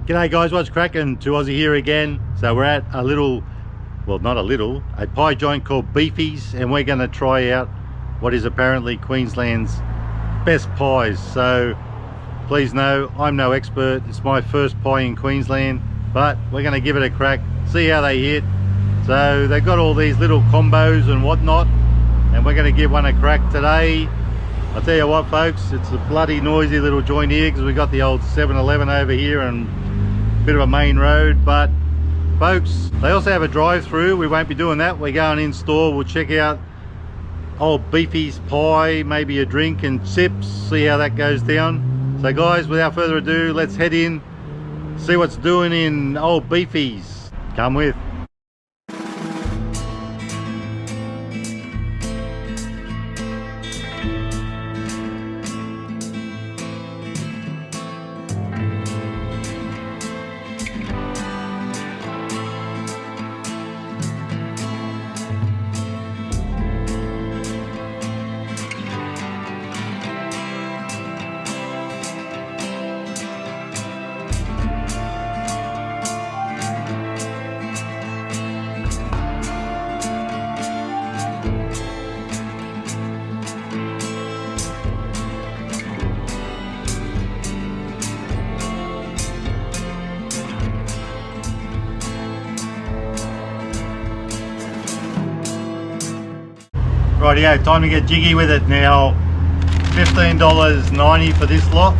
G'day guys, what's cracking? To Aussie here again. So we're at a little, well not a little, a pie joint called Beefies, and we're going to try out what is apparently Queensland's best pies. So please know I'm no expert, it's my first pie in Queensland, but we're going to give it a crack, see how they hit. So they've got all these little combos and whatnot, and we're going to give one a crack today. I'll tell you what folks, it's a bloody noisy little joint here because we've got the old 7-Eleven over here and a bit of a main road. But folks, they also have a drive-through. We won't be doing that, we're going in store. We'll check out old Beefy's pie, maybe a drink and chips, see how that goes down. So guys, without further ado, let's head in, see what's doing in old Beefy's. Come with. Rightio, time to get jiggy with it now. $15.90 for this lot.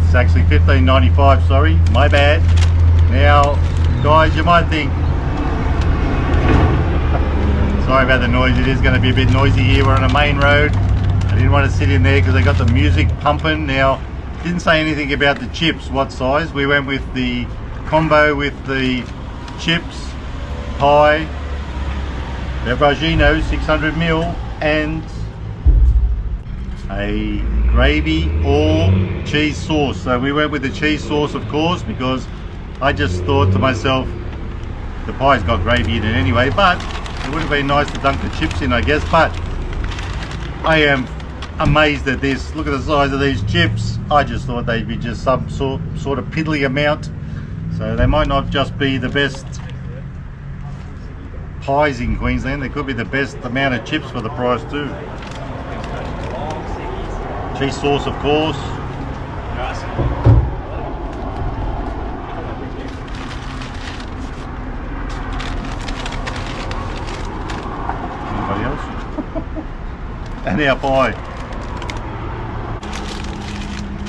It's actually $15.95, sorry, my bad. Now, guys, you might think, sorry about the noise, it is going to be a bit noisy here. We're on a main road. I didn't want to sit in there because they got the music pumping. Now, didn't say anything about the chips, what size. We went with the combo with the chips, pie, Bevragino 600ml and a gravy or cheese sauce. So we went with the cheese sauce, of course, because I just thought to myself, the pie's got gravy in it anyway, but it would have been nice to dunk the chips in, I guess. But I am amazed at this. Look at the size of these chips. I just thought they'd be just some sort of piddly amount. So they might not just be the best pies in Queensland, they could be the best amount of chips for the price too. Cheese sauce, of course. Anybody else? And our pie.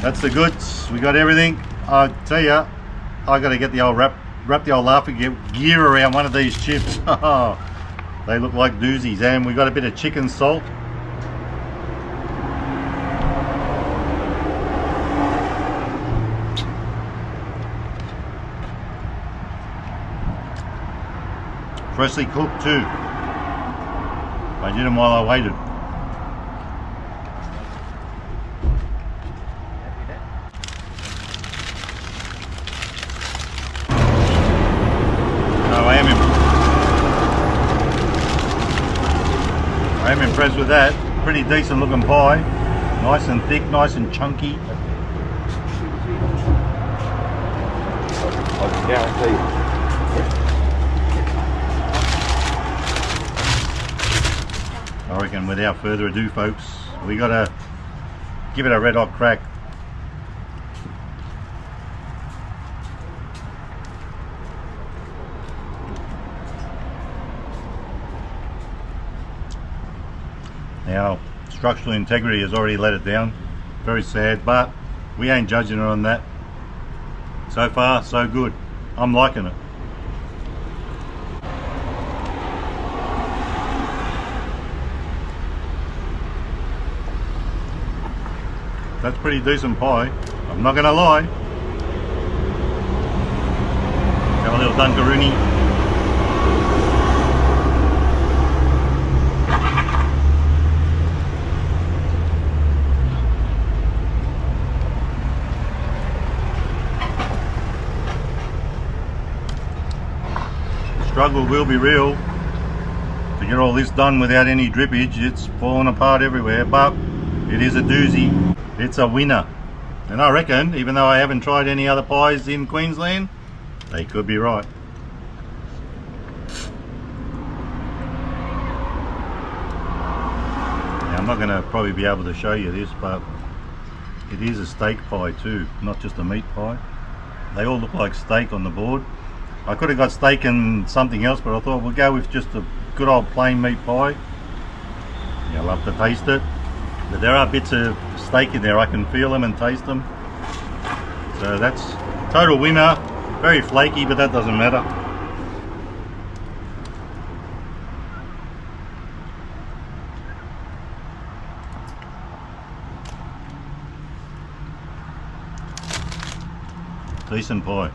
That's the goods. We got everything. I tell you, I got to get the old wrap the old laughing gear around one of these chips. They look like doozies. And we got a bit of chicken salt. Freshly cooked too. I did them while I waited. I am impressed with that. Pretty decent looking pie. Nice and thick, nice and chunky. I can guarantee. I reckon without further ado folks, we gotta give it a red hot crack. Now, structural integrity has already let it down. Very sad, but we ain't judging it on that. So far, so good. I'm liking it. That's pretty decent pie, I'm not gonna lie. Have a little Dunkaroony. Struggle will be real to get all this done without any drippage. It's falling apart everywhere, but it is a doozy. It's a winner. And I reckon, even though I haven't tried any other pies in Queensland, they could be right. Now, I'm not going to probably be able to show you this, but it is a steak pie too, not just a meat pie. They all look like steak on the board. I could have got steak and something else, but I thought we'll go with just a good old plain meat pie. You'll love to taste it. But there are bits of steak in there, I can feel them and taste them. So that's total winner. Very flaky, but that doesn't matter. Decent pie.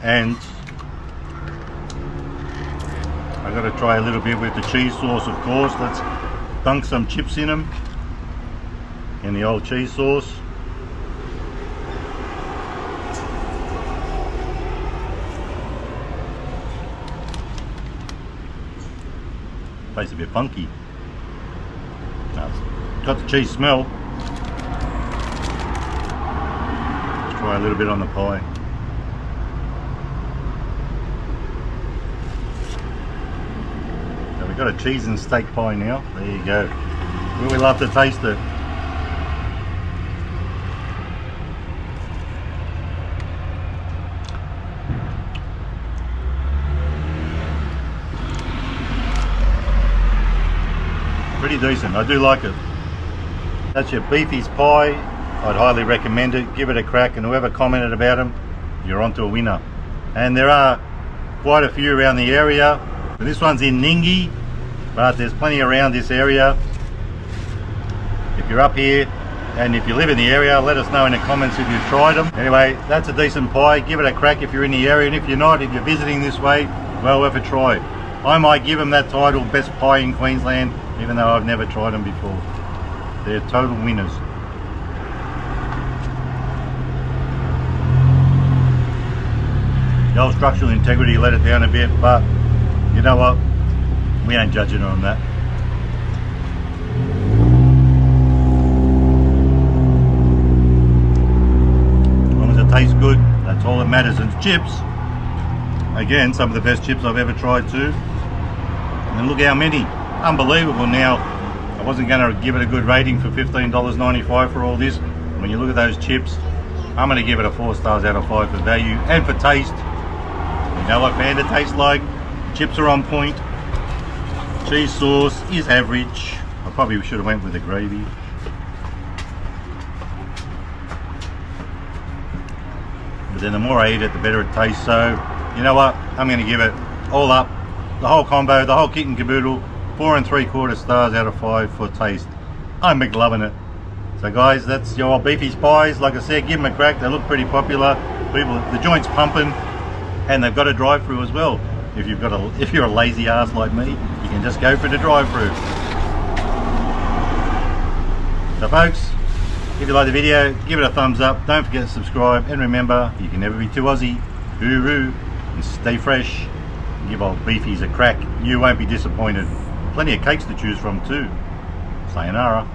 And I got to try a little bit with the cheese sauce, of course. Let's dunk some chips in them, in the old cheese sauce. Tastes a bit funky. No, it's got the cheese smell. Let's try a little bit on the pie. So we've got a cheese and steak pie now. There you go. We love to taste it. Pretty decent, I do like it. That's your Beefy's pie. I'd highly recommend it. Give it a crack, and whoever commented about them, you're onto a winner. And there are quite a few around the area. This one's in Ningi, but there's plenty around this area. If you're up here and if you live in the area, let us know in the comments if you've tried them. Anyway, that's a decent pie. Give it a crack if you're in the area, and if you're not, if you're visiting this way, well worth a try. I might give them that title, best pie in Queensland, even though I've never tried them before. They're total winners. The old structural integrity let it down a bit, but you know what? We ain't judging on that. As long as it tastes good, that's all that matters. And chips, again, some of the best chips I've ever tried too. And look how many. Unbelievable. Now, I wasn't going to give it a good rating for $15.95 for all this. When you look at those chips, I'm going to give it a 4 stars out of 5 for value and for taste. You know what Panda tastes like. Chips are on point. Cheese sauce is average. I probably should have went with the gravy. But then the more I eat it, the better it tastes. So, you know what? I'm going to give it all up. The whole combo, the whole kit and caboodle. 4 3/4 stars out of 5 for taste. I'm loving it. So guys, that's your old Beefy's pies. Like I said, give them a crack. They look pretty popular. People, the joint's pumping, and they've got a drive-through as well. If you're a lazy ass like me, you can just go for the drive-through. So folks, if you like the video, give it a thumbs up. Don't forget to subscribe, and remember, you can never be too Aussie. Hooroo, and stay fresh. Give old Beefy's a crack. You won't be disappointed. Plenty of cakes to choose from too. Sayonara.